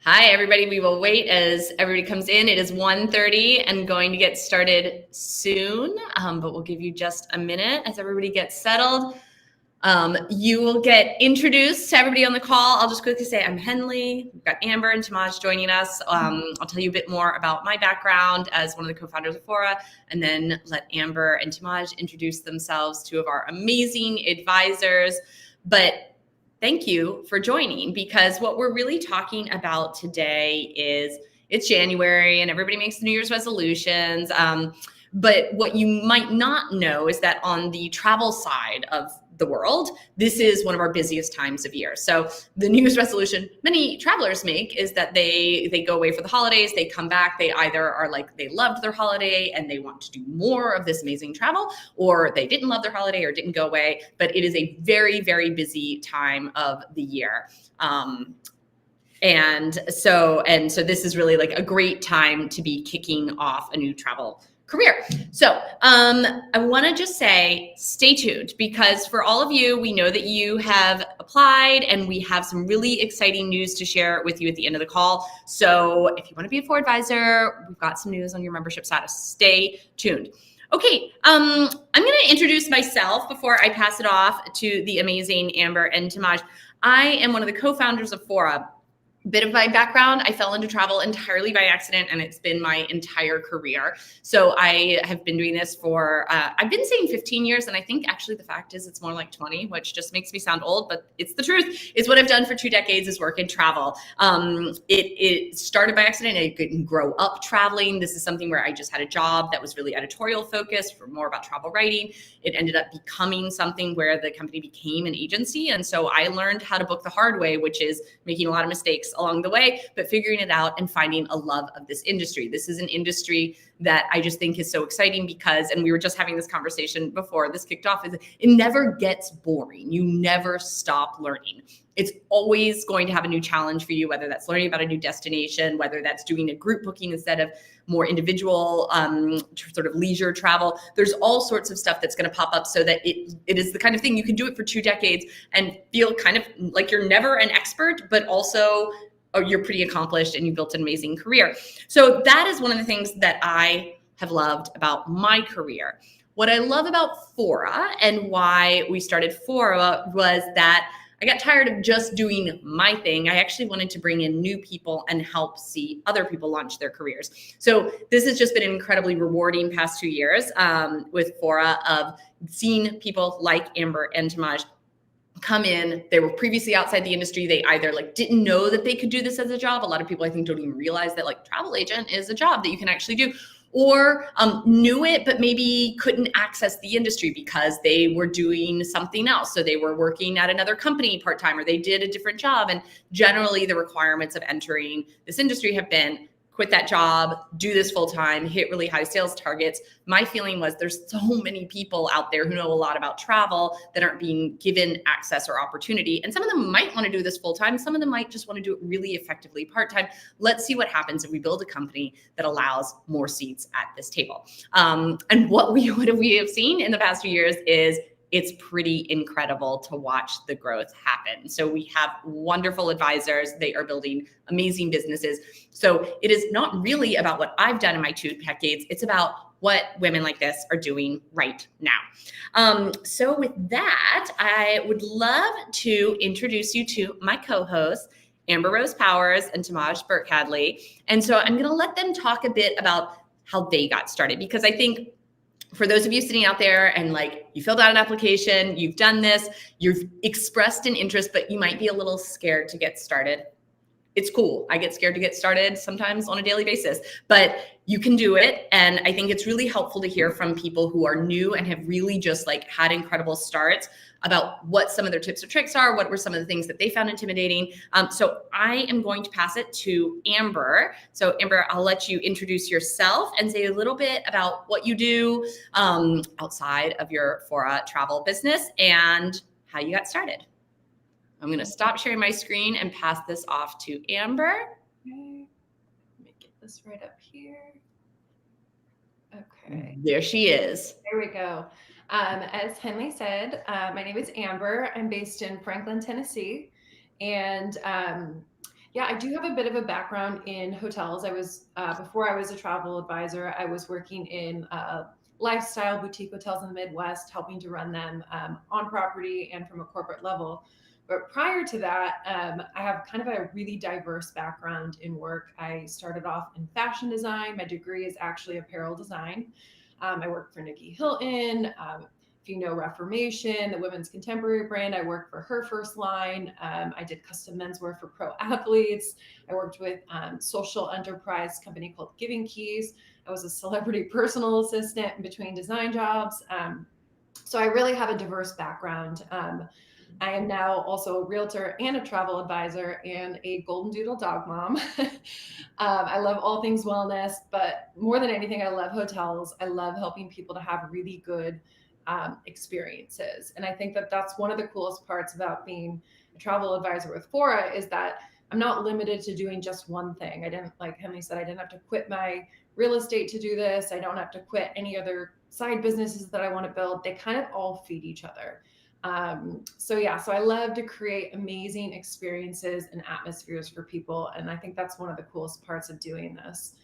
Hi, everybody. We will wait as everybody comes in. It is 1:30 and going to get started soon, but we'll give you just a minute as everybody gets settled. You will get introduced to everybody on the call. I'll just quickly say I'm Henley. We've got Amber and Timadge joining us. I'll tell you a bit more about my background as one of the co-founders of Fora, and then let Amber and Timadge introduce themselves, two of our amazing advisors. But thank you for joining, because what we're really talking about today is it's January and everybody makes New Year's resolutions. But what you might not know is that on the travel side of the world, this is one of our busiest times of year. So the New Year's resolution many travelers make is that they go away for the holidays, they come back, they either are like they loved their holiday and they want to do more of this amazing travel, or they didn't love their holiday or didn't go away. But it is a very, very busy time of the year. And so this is really like a great time to be kicking off a new travel career. So I want to just say, stay tuned, because for all of you, we know that you have applied and we have some really exciting news to share with you at the end of the call. So if you want to be a Fora Advisor, we've got some news on your membership status. Stay tuned. Okay, I'm going to introduce myself before I pass it off to the amazing Amber and Timadge. I am one of the co-founders of Fora. Bit of my background, I fell into travel entirely by accident, and it's been my entire career. So I have been doing this for, I've been saying 15 years, and I think actually the fact is it's more like 20, which just makes me sound old, but it's the truth. It's what I've done for 2 decades is work in travel. It started by accident. I didn't grow up traveling. This is something where I just had a job that was really editorial focused for more about travel writing. It ended up becoming something where the company became an agency. And so I learned how to book the hard way, which is making a lot of mistakes along the way, but figuring it out and finding a love of this industry. This is an industry that I just think is so exciting because, and we were just having this conversation before this kicked off, is it never gets boring. You never stop learning. It's always going to have a new challenge for you, whether that's learning about a new destination, whether that's doing a group booking instead of more individual sort of leisure travel. There's all sorts of stuff that's going to pop up, so that it is the kind of thing you can do it for 2 decades and feel kind of like you're never an expert, but also you're pretty accomplished and you built an amazing career. So that is one of the things that I have loved about my career. What I love about Fora and why we started Fora was that I got tired of just doing my thing. I actually wanted to bring in new people and help see other people launch their careers. So this has just been an incredibly rewarding past 2 years with Fora, of seeing people like Amber and Timadge come in. They were previously outside the industry. They either like didn't know that they could do this as a job. A lot of people I think don't even realize that like travel agent is a job that you can actually do, or knew it, but maybe couldn't access the industry because they were doing something else. So they were working at another company part-time, or they did a different job. And generally the requirements of entering this industry have been quit that job, do this full-time, hit really high sales targets. My feeling was there's so many people out there who know a lot about travel that aren't being given access or opportunity. And some of them might want to do this full-time. Some of them might just want to do it really effectively part-time. Let's see what happens if we build a company that allows more seats at this table. And what we have seen in the past few years is it's pretty incredible to watch the growth happen. So we have wonderful advisors. They are building amazing businesses. So it is not really about what I've done in my 2 decades. It's about what women like this are doing right now. So with that, I would love to introduce you to my co-hosts, Amber Rose Powers and Timadge Berkhadley. And so I'm going to let them talk a bit about how they got started, because I think for those of you sitting out there and like you filled out an application, you've done this, you've expressed an interest, but you might be a little scared to get started. It's cool. I get scared to get started sometimes on a daily basis, but you can do it. And I think it's really helpful to hear from people who are new and have really just like had incredible starts about what some of their tips or tricks are, what were some of the things that they found intimidating. So I am going to pass it to Amber. So Amber, I'll let you introduce yourself and say a little bit about what you do outside of your Fora travel business and how you got started. I'm going to stop sharing my screen and pass this off to Amber. Okay. Let me get this right up here. Okay. There she is. There we go. As Henley said, my name is Amber. I'm based in Franklin, Tennessee. And Yeah, I do have a bit of a background in hotels. I was before I was a travel advisor, I was working in lifestyle boutique hotels in the Midwest, helping to run them on property and from a corporate level. But prior to that, I have kind of a really diverse background in work. I started off in fashion design. My degree is actually apparel design. I worked for Nikki Hilton. If you know Reformation, the women's contemporary brand, I worked for her first line. I did custom menswear for pro athletes. I worked with social enterprise company called Giving Keys. I was a celebrity personal assistant in between design jobs. So I really have a diverse background. I am now also a realtor and a travel advisor and a golden doodle dog mom. I love all things wellness, but more than anything, I love hotels. I love helping people to have really good experiences. And I think that that's one of the coolest parts about being a travel advisor with Fora is that I'm not limited to doing just one thing. I didn't, like Henley said, I didn't have to quit my real estate to do this. I don't have to quit any other side businesses that I want to build. They kind of all feed each other. So I love to create amazing experiences and atmospheres for people. And I think that's one of the coolest parts of doing this.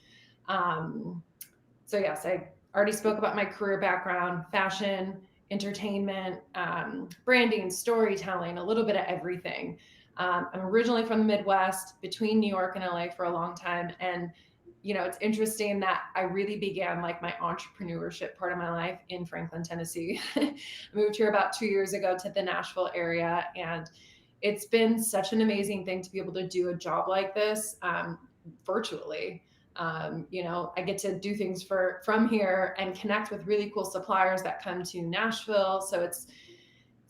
Yes, I already spoke about my career background, fashion, entertainment, branding, storytelling, a little bit of everything. I'm originally from the Midwest, between New York and LA for a long time. And, it's interesting that I really began like my entrepreneurship part of my life in Franklin, Tennessee. I moved here about 2 years ago to the Nashville area. And it's been such an amazing thing to be able to do a job like this virtually. I get to do things from here and connect with really cool suppliers that come to Nashville. So it's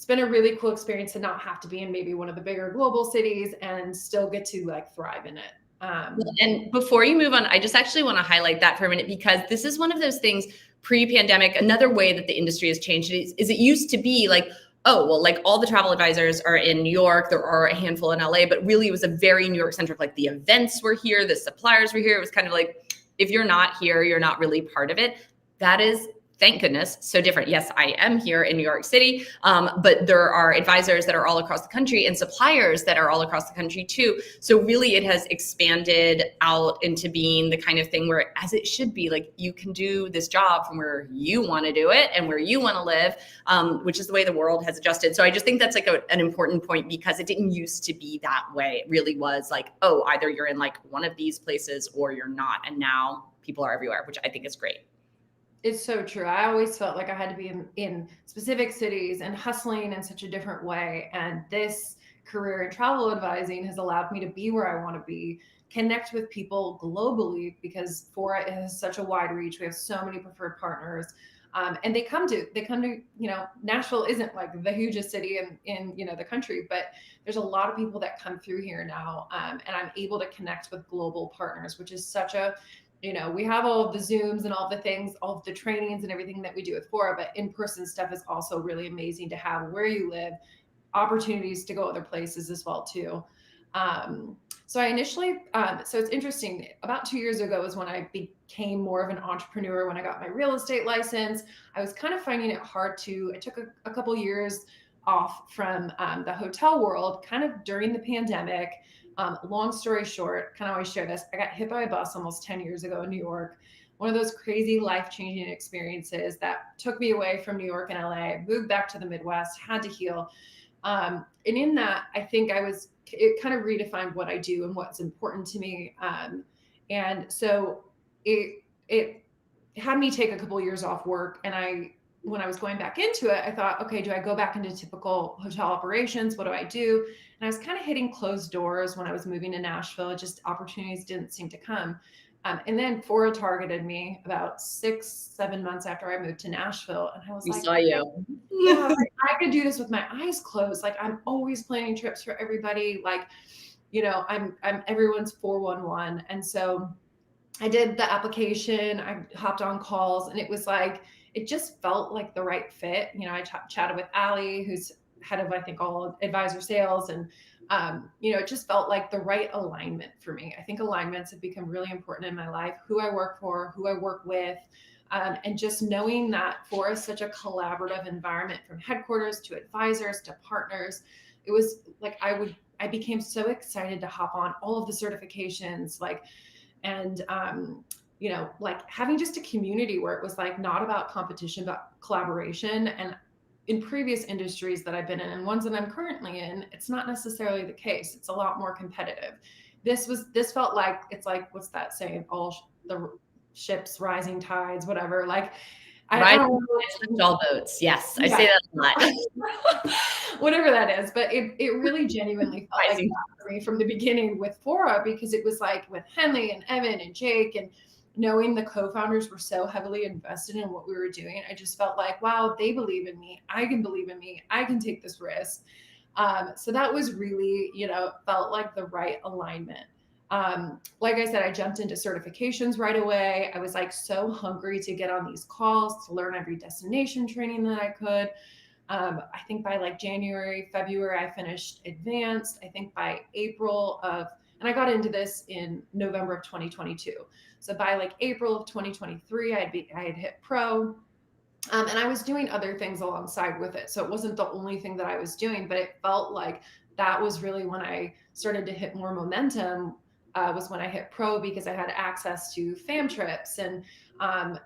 been a really cool experience to not have to be in maybe one of the bigger global cities and still get to like thrive in it. And before you move on, I just actually want to highlight that for a minute, because this is one of those things pre-pandemic. Another way that the industry has changed is it used to be like, oh, well, like all the travel advisors are in New York, there are a handful in LA, but really it was a very New York centric, like the events were here, the suppliers were here. It was kind of like, if you're not here, you're not really part of it. That is, thank goodness, so different. Yes, I am here in New York City, but there are advisors that are all across the country and suppliers that are all across the country too. So really it has expanded out into being the kind of thing where, as it should be, like you can do this job from where you want to do it and where you want to live, which is the way the world has adjusted. So I just think that's like an important point, because it didn't used to be that way. It really was like, oh, either you're in like one of these places or you're not. And now people are everywhere, which I think is great. It's so true. I always felt like I had to be in specific cities and hustling in such a different way. And this career in travel advising has allowed me to be where I want to be, connect with people globally, because Fora has such a wide reach. We have so many preferred partners. And they come to, Nashville isn't like the hugest city in the country, but there's a lot of people that come through here now. And I'm able to connect with global partners, which is such a, we have all of the Zooms and all the things, all of the trainings and everything that we do with Fora, but in-person stuff is also really amazing to have where you live, opportunities to go other places as well too. So it's interesting. About 2 years ago is when I became more of an entrepreneur. When I got my real estate license, I was kind of finding it hard I took a couple years off from the hotel world, kind of during the pandemic. Long story short, kind of always share this. I got hit by a bus almost 10 years ago in New York. One of those crazy life-changing experiences that took me away from New York and LA, moved back to the Midwest, had to heal. And in that, I think it kind of redefined what I do and what's important to me. And so it had me take a couple of years off work. And when I was going back into it, I thought, okay, do I go back into typical hotel operations? What do I do? And I was kind of hitting closed doors when I was moving to Nashville. Just opportunities didn't seem to come. And then Fora targeted me about 6-7 months after I moved to Nashville. And I was Saw you. yeah, like, I could do this with my eyes closed. Like I'm always planning trips for everybody. Like, I'm everyone's 411. And so I did the application, I hopped on calls, and it was like, it just felt like the right fit. I chatted with Allie, who's head of, I think, all advisor sales. And, it just felt like the right alignment for me. I think alignments have become really important in my life, who I work for, who I work with. And just knowing that Fora is such a collaborative environment, from headquarters to advisors to partners, it was like I would I became so excited to hop on all of the certifications, like, and, you know, like having just a community where it was like not about competition, but collaboration. And in previous industries that I've been in and ones that I'm currently in, it's not necessarily the case. It's a lot more competitive. This felt like, it's like, what's that saying? All the ships, rising tides, whatever. Like, I Rising don't know. tides lift all boats. Yes, I Yeah. say that a lot. Whatever that is, but it really genuinely felt like Rising. that for me from the beginning with Fora, because it was like with Henley and Evan and Jake, and knowing the co-founders were so heavily invested in what we were doing, I just felt like, wow, they believe in me. I can believe in me. I can take this risk. So that was really, you know, felt like the right alignment. Like I said, I jumped into certifications right away. I was like so hungry to get on these calls, to learn every destination training that I could. I think by like January, February, I finished advanced. I think by April of, and I got into this in November of 2022. So by like April of 2023, I had hit pro. And I was doing other things alongside with it. So it wasn't the only thing that I was doing, but it felt like that was really when I started to hit more momentum, was when I hit pro, because I had access to fam trips and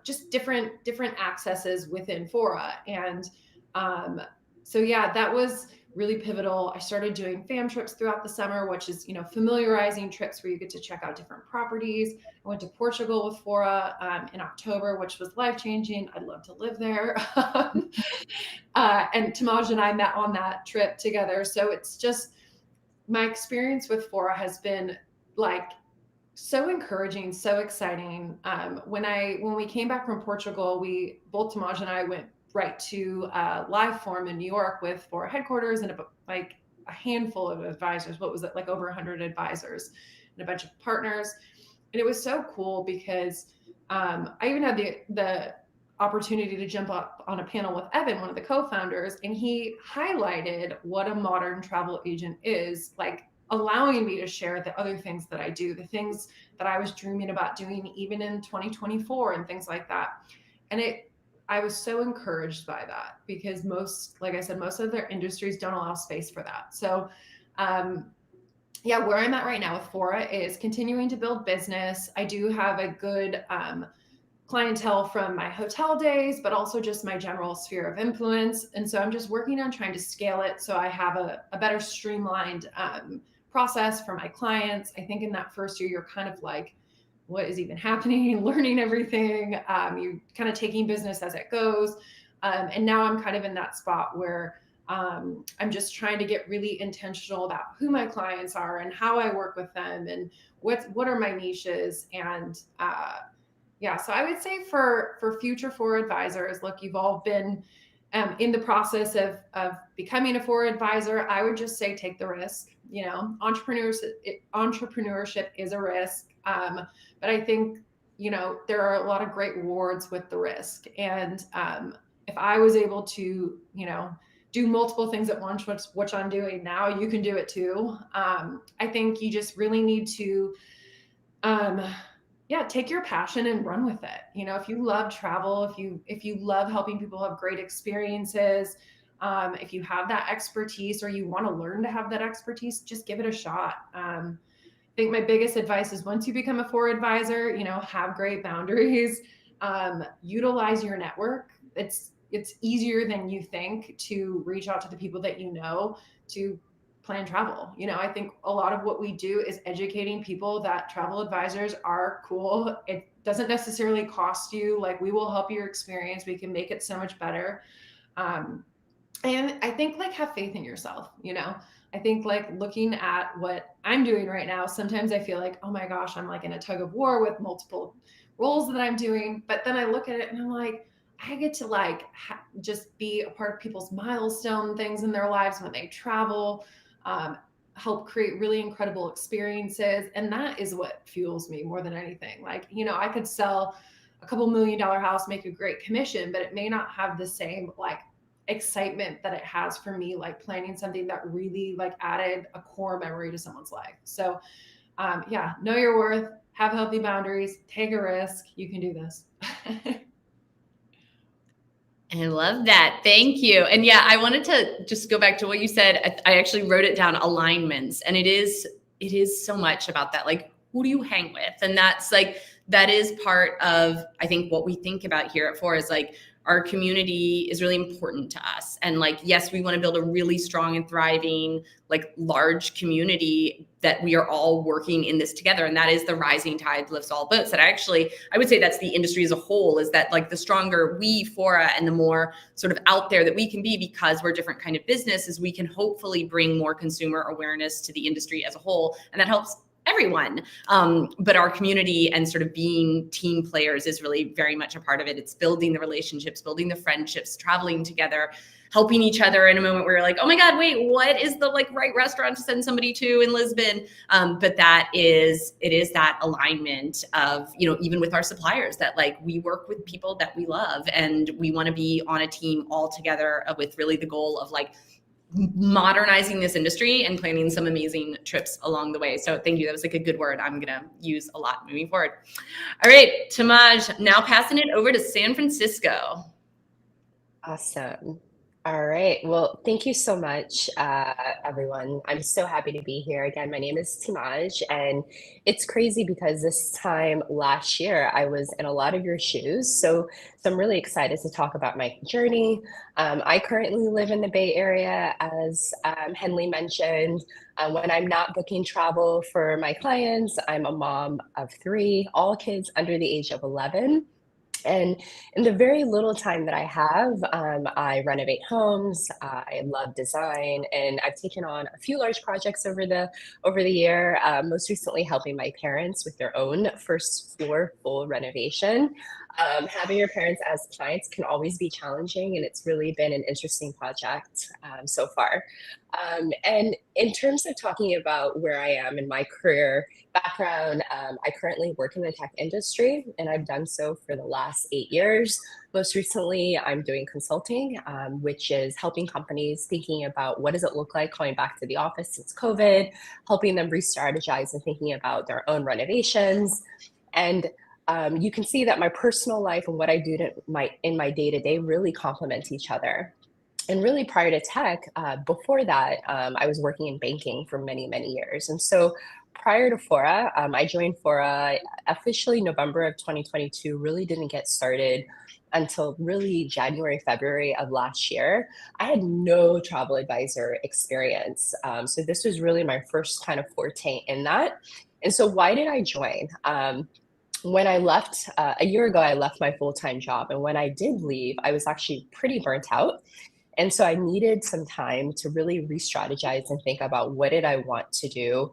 just different accesses within Fora. And so yeah, that was really pivotal. I started doing fam trips throughout the summer, which is, you know, familiarizing trips where you get to check out different properties. I went to Portugal with Fora in October, which was life-changing. I'd love to live there. And Timadge and I met on that trip together. So it's just, my experience with Fora has been like so encouraging, so exciting. When we came back from Portugal, both Timadge and I went right to live form in New York with Fora headquarters and like a handful of advisors. What was it, like over 100 advisors and a bunch of partners. And it was so cool because I even had the opportunity to jump up on a panel with Evan, one of the co-founders, and he highlighted what a modern travel agent is, like allowing me to share the other things that I do, the things that I was dreaming about doing even in 2024 and things like that. And I was so encouraged by that, because like I said, most of their industries don't allow space for that. So yeah, where I'm at right now with Fora is continuing to build business. I do have a good clientele from my hotel days, but also just my general sphere of influence. And so I'm just working on trying to scale it so I have a better streamlined process for my clients. I think in that first year, you're kind of like, what is even happening, learning everything. You're kind of taking business as it goes. And now I'm kind of in that spot where I'm just trying to get really intentional about who my clients are and how I work with them and what are my niches. And yeah, so I would say for future Fora advisors, look, you've all been in the process of becoming a Fora advisor. I would just say take the risk. You know, entrepreneurship is a risk, but I think, you know, there are a lot of great rewards with the risk. And if I was able to, you know, do multiple things at once, which I'm doing now, you can do it too. I think you just really need to yeah, take your passion and run with it. You know, if you love travel, if you love helping people have great experiences, if you have that expertise or you want to learn to have that expertise, just give it a shot. I think my biggest advice is, once you become a Fora advisor, you know, have great boundaries, utilize your network. It's easier than you think to reach out to the people that you know to plan travel. You know, I think a lot of what we do is educating people that travel advisors are cool. It doesn't necessarily cost you. Like, we will help your experience. We can make it so much better. And I think, like, have faith in yourself. You know, I think, like, looking at what I'm doing right now, sometimes I feel like, oh my gosh, I'm like in a tug of war with multiple roles that I'm doing. But then I look at it and I'm like, I get to like just be a part of people's milestone things in their lives when they travel, help create really incredible experiences. And that is what fuels me more than anything. Like, you know, I could sell a couple $1 million house, make a great commission, but it may not have the same like excitement that it has for me, like planning something that really like added a core memory to someone's life. So yeah, know your worth, have healthy boundaries, take a risk. You can do this. I love that. Thank you. And yeah, I wanted to just go back to what you said. I actually wrote it down, alignments. And it is so much about that. Like, who do you hang with? And that's like, that is part of, I think, what we think about here at Fora is like, our community is really important to us. And like, yes, we want to build a really strong and thriving, like large community that we are all working in this together. And that is the rising tide lifts all boats. And I would say that's the industry as a whole, is that like the stronger we, Fora, and the more sort of out there that we can be, because we're a different kind of business, is we can hopefully bring more consumer awareness to the industry as a whole. And that helps everyone. But our community and sort of being team players is really very much a part of it. It's building the relationships, building the friendships, traveling together, helping each other in a moment where you're like, oh my God, wait, what is the like right restaurant to send somebody to in Lisbon? But it is that alignment of, you know, even with our suppliers, that like we work with people that we love and we want to be on a team all together with really the goal of like modernizing this industry and planning some amazing trips along the way. So thank you. That was like a good word I'm going to use a lot moving forward. All right, Timadge, now passing it over to San Francisco. Awesome. All right. Well, thank you so much, everyone. I'm so happy to be here again. My name is Timadge, and it's crazy because this time last year I was in a lot of your shoes. So I'm really excited to talk about my journey. I currently live in the Bay Area, as Henley mentioned. When I'm not booking travel for my clients, I'm a mom of 3, all kids under the age of 11. And in the very little time that I have, I renovate homes. I love design, and I've taken on a few large projects over the year. Most recently, helping my parents with their own first floor full renovation. Having your parents as clients can always be challenging, and it's really been an interesting project so far. And in terms of talking about where I am in my career background, I currently work in the tech industry, and I've done so for the last 8 years. Most recently, I'm doing consulting, which is helping companies thinking about what does it look like coming back to the office since COVID, helping them re-strategize and thinking about their own renovations. And you can see that my personal life and what I do in my day-to-day really complement each other. And really prior to tech, before that, I was working in banking for many, many years. And so prior to Fora, I joined Fora officially November of 2022, really didn't get started until really January, February of last year. I had no travel advisor experience. So this was really my first kind of forte in that. And so why did I join? When I left a year ago, I left my full-time job. And when I did leave, I was actually pretty burnt out. And so I needed some time to really re-strategize and think about what did I want to do.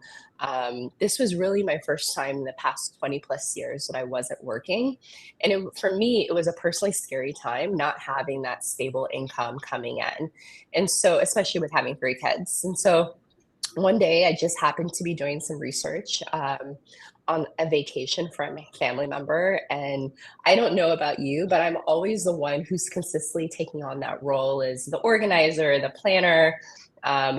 This was really my first time in the past 20 plus years that I wasn't working. And for me, it was a personally scary time, not having that stable income coming in. And so, especially with having 3 kids. And so one day I just happened to be doing some research on a vacation from a family member. And I don't know about you, but I'm always the one who's consistently taking on that role as the organizer, the planner,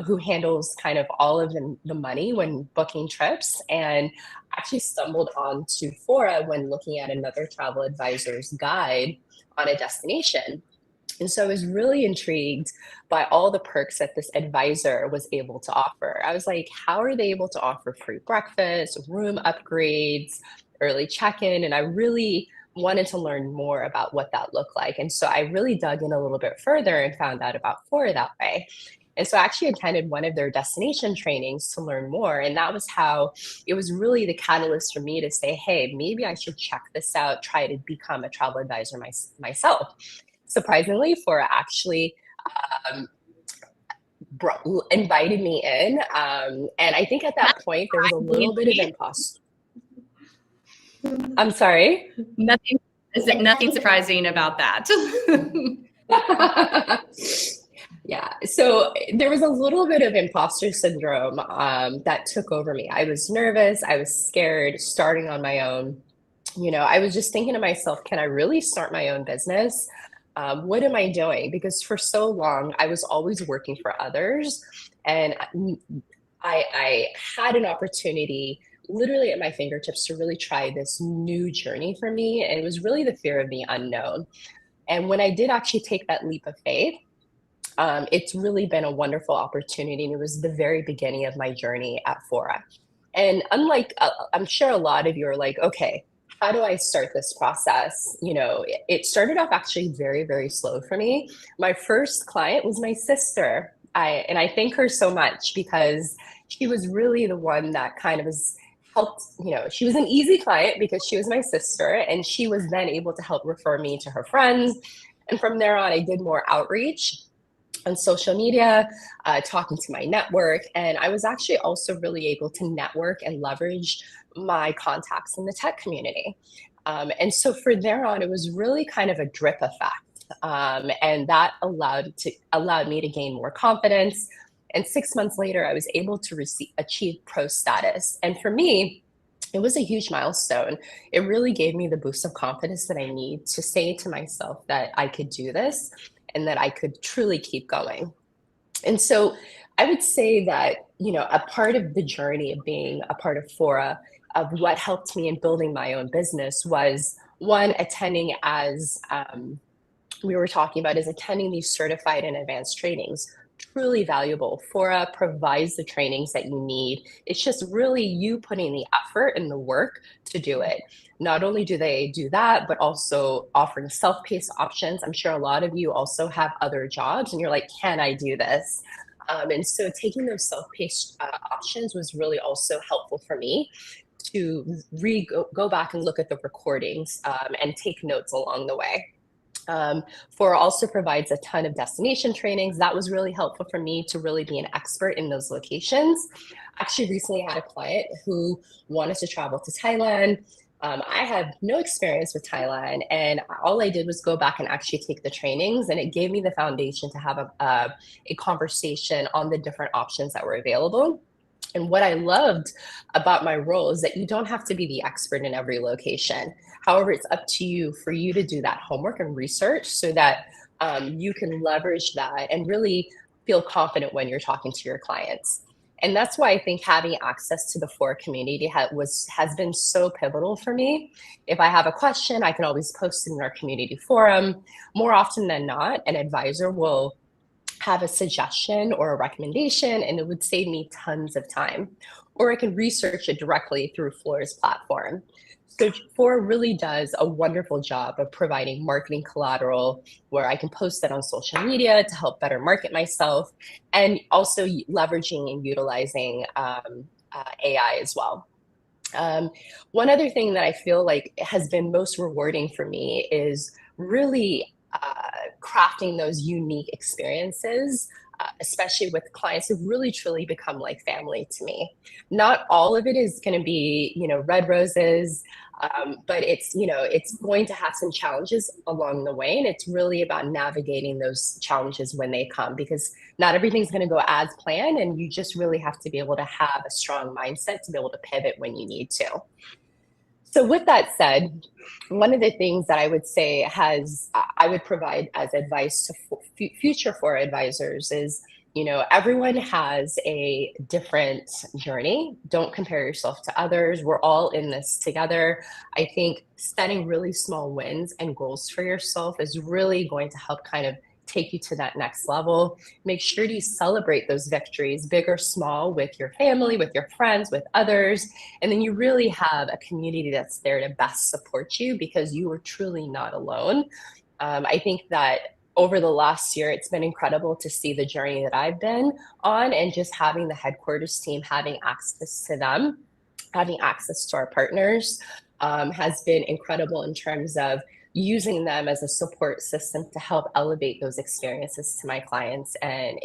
who handles kind of all of the money when booking trips. And actually stumbled onto Fora when looking at another travel advisor's guide on a destination. And so I was really intrigued by all the perks that this advisor was able to offer. I was like, how are they able to offer free breakfast, room upgrades, early check-in? And I really wanted to learn more about what that looked like. And so I really dug in a little bit further and found out about Fora that way. And so I actually attended one of their destination trainings to learn more. And that was how it was really the catalyst for me to say, hey, maybe I should check this out, try to become a travel advisor myself. Surprisingly, Fora actually invited me in. And I think at that point, there was a little bit of imposter. I'm sorry? Nothing surprising about that. Yeah, so there was a little bit of imposter syndrome that took over me. I was nervous, I was scared, starting on my own. You know, I was just thinking to myself, can I really start my own business? What am I doing? Because for so long, I was always working for others. And I had an opportunity literally at my fingertips to really try this new journey for me. And it was really the fear of the unknown. And when I did actually take that leap of faith, it's really been a wonderful opportunity. And it was the very beginning of my journey at Fora. And unlike, I'm sure a lot of you are like, okay, how do I start this process? It started off actually very, very slow for me. My first client was my sister. I thank her so much because she was really the one that kind of has helped, she was an easy client because she was my sister, and she was then able to help refer me to her friends. And from there on, I did more outreach on social media, talking to my network. And I was actually also really able to network and leverage my contacts in the tech community. And so for there on, it was really kind of a drip effect. And that allowed me to gain more confidence. And 6 months later, I was able to achieve pro status. And for me, it was a huge milestone. It really gave me the boost of confidence that I need to say to myself that I could do this and that I could truly keep going. And so I would say that, a part of the journey of being a part of Fora, of what helped me in building my own business, was one, attending, as we were talking about, is attending these certified and advanced trainings. Truly valuable. Fora provides the trainings that you need. It's just really you putting the effort and the work to do it. Not only do they do that, but also offering self-paced options. I'm sure a lot of you also have other jobs and you're like, can I do this? And so taking those self-paced options was really also helpful for me to go back and look at the recordings and take notes along the way. Fora also provides a ton of destination trainings. That was really helpful for me to really be an expert in those locations. Actually, recently had a client who wanted to travel to Thailand. I had no experience with Thailand, and all I did was go back and actually take the trainings, and it gave me the foundation to have a conversation on the different options that were available. And what I loved about my role is that you don't have to be the expert in every location. However, it's up to you for you to do that homework and research so that you can leverage that and really feel confident when you're talking to your clients. And that's why I think having access to the Fora community has been so pivotal for me. If I have a question, I can always post it in our community forum. More often than not, an advisor will have a suggestion or a recommendation, and it would save me tons of time. Or I can research it directly through Fora's platform. So Fora really does a wonderful job of providing marketing collateral where I can post that on social media to help better market myself, and also leveraging and utilizing AI as well. One other thing that I feel like has been most rewarding for me is really crafting those unique experiences, especially with clients who've really truly become like family to me. Not all of it is going to be, red roses, but it's going to have some challenges along the way. And it's really about navigating those challenges when they come, because not everything's going to go as planned. And you just really have to be able to have a strong mindset to be able to pivot when you need to. So with that said, one of the things that I would say I would provide as advice to future Fora advisors is, everyone has a different journey. Don't compare yourself to others. We're all in this together. I think setting really small wins and goals for yourself is really going to help kind of take you to that next level. Make sure you celebrate those victories, big or small, with your family, with your friends, with others. And then you really have a community that's there to best support you, because you are truly not alone. I think that over the last year, it's been incredible to see the journey that I've been on, and just having the headquarters team, having access to them, having access to our partners has been incredible in terms of using them as a support system to help elevate those experiences to my clients. And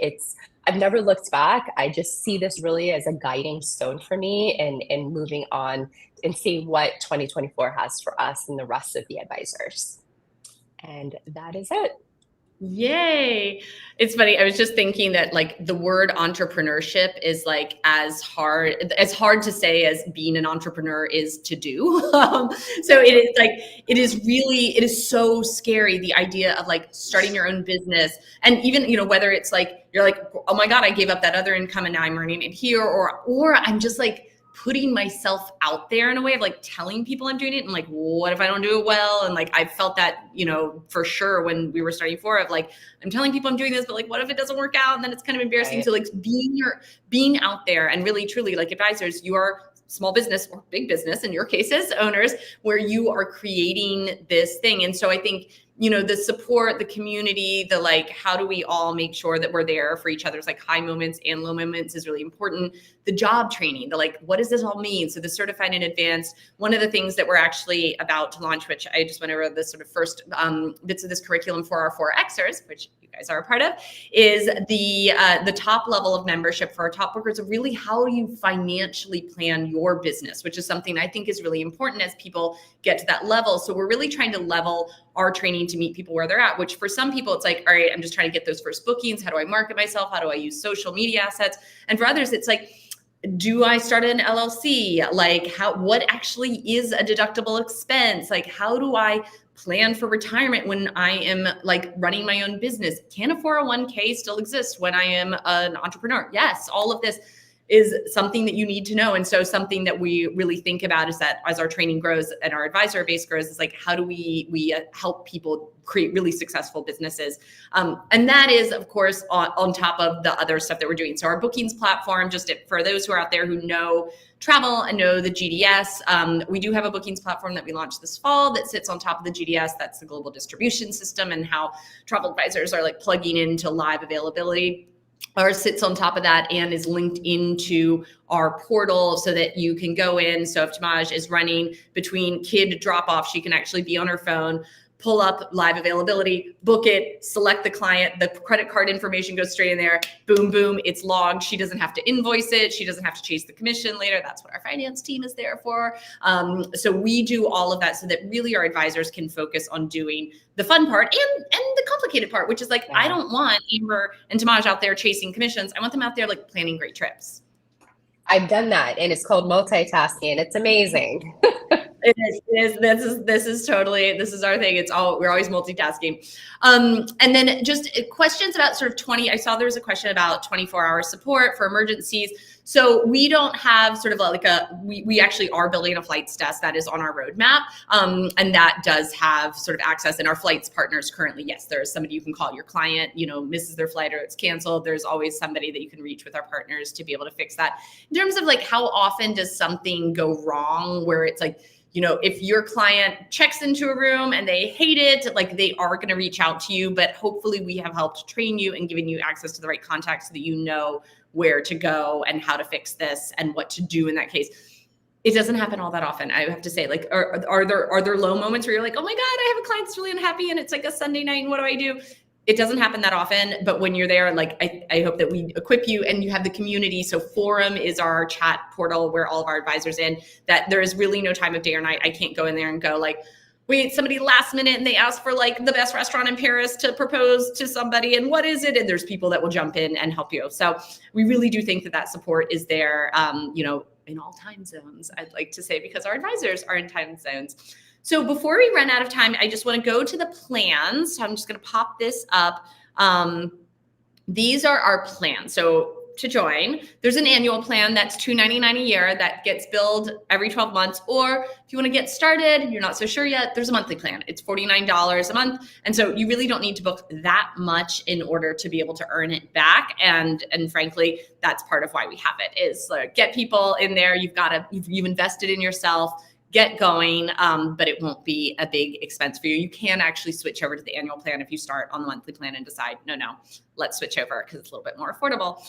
I've never looked back. I just see this really as a guiding stone for me in moving on and seeing what 2024 has for us and the rest of the advisors. And that is it. Yay. It's funny. I was just thinking that the word entrepreneurship is as hard to say as being an entrepreneur is to do. So it is so scary. The idea of starting your own business, and even, whether it's you're oh my God, I gave up that other income and now I'm earning it here, or I'm just putting myself out there in a way of like telling people I'm doing it and like, what if I don't do it well? And like, I felt that, you know, for sure when we were starting Fora of like, I'm telling people I'm doing this, but like, what if it doesn't work out? And then it's kind of embarrassing. Right. So like being out there and really, truly like advisors, you are small business or big business, in your cases, owners, where you are creating this thing. And so I think, you know, the support, the community, the like, how do we all make sure that we're there for each other's like high moments and low moments is really important. The job training, the like, what does this all mean? So the certified and advanced, one of the things that we're actually about to launch, which I just went over the sort of first bits of this curriculum for our 4Xers, which you guys are a part of, is the top level of membership for our top workers of really how you financially plan your business, which is something I think is really important as people get to that level. So we're really trying to level our training to meet people where they're at, which for some people, it's like, all right, I'm just trying to get those first bookings. How do I market myself? How do I use social media assets? And for others, it's like, do I start an LLC? Like what actually is a deductible expense? Like, how do I plan for retirement when I am like running my own business? Can a 401k still exist when I am an entrepreneur? Yes, all of this is something that you need to know. And so something that we really think about is that as our training grows and our advisor base grows, is like, how do we help people create really successful businesses? And that is, of course, on top of the other stuff that we're doing. So our bookings platform, for those who are out there who know travel and know the GDS, we do have a bookings platform that we launched this fall that sits on top of the GDS. That's the global distribution system, and how travel advisors are like plugging into live availability. Ours sits on top of that and is linked into our portal so that you can go in. So if Timadge is running between kid drop off, she can actually be on her phone, pull up live availability, book it, select the client, the credit card information goes straight in there, boom, boom, it's logged. She doesn't have to invoice it. She doesn't have to chase the commission later. That's what our finance team is there for. So we do all of that so that really our advisors can focus on doing the fun part and the complicated part, which is like, I don't want Amber and Timadge out there chasing commissions. I want them out there like planning great trips. I've done that, and it's called multitasking. It's amazing. It is. This is our thing. We're always multitasking. And then just questions about sort of I saw there was a question about 24-hour support for emergencies. So we don't have sort of we actually are building a flights desk that is on our roadmap. And that does have sort of access, and our flights partners currently, yes, there is somebody you can call. Your client, you know, misses their flight or it's canceled. There's always somebody that you can reach with our partners to be able to fix that. In terms of like, how often does something go wrong where it's like, you know, if your client checks into a room and they hate it, like they are going to reach out to you, but hopefully we have helped train you and given you access to the right contacts so that you know where to go and how to fix this and what to do in that case. It doesn't happen all that often. I have to say, like, are there low moments where you're like, oh my God, I have a client that's really unhappy and it's like a Sunday night and what do I do? It doesn't happen that often, but when you're there, like, I hope that we equip you and you have the community. So Forum is our chat portal where all of our advisors in, that there is really no time of day or night. I can't go in there and go like, wait, somebody last minute and they asked for like the best restaurant in Paris to propose to somebody. And what is it? And there's people that will jump in and help you. So we really do think that support is there, you know, in all time zones, I'd like to say, because our advisors are in time zones. So before we run out of time, I just want to go to the plans. So I'm just going to pop this up. These are our plans. So to join, there's an annual plan that's $299 a year that gets billed every 12 months. Or if you want to get started, you're not so sure yet, there's a monthly plan. It's $49 a month. And so you really don't need to book that much in order to be able to earn it back. And frankly, that's part of why we have it, is get people in there. You've invested in yourself. Get going, but it won't be a big expense for you. You can actually switch over to the annual plan if you start on the monthly plan and decide, no, let's switch over because it's a little bit more affordable.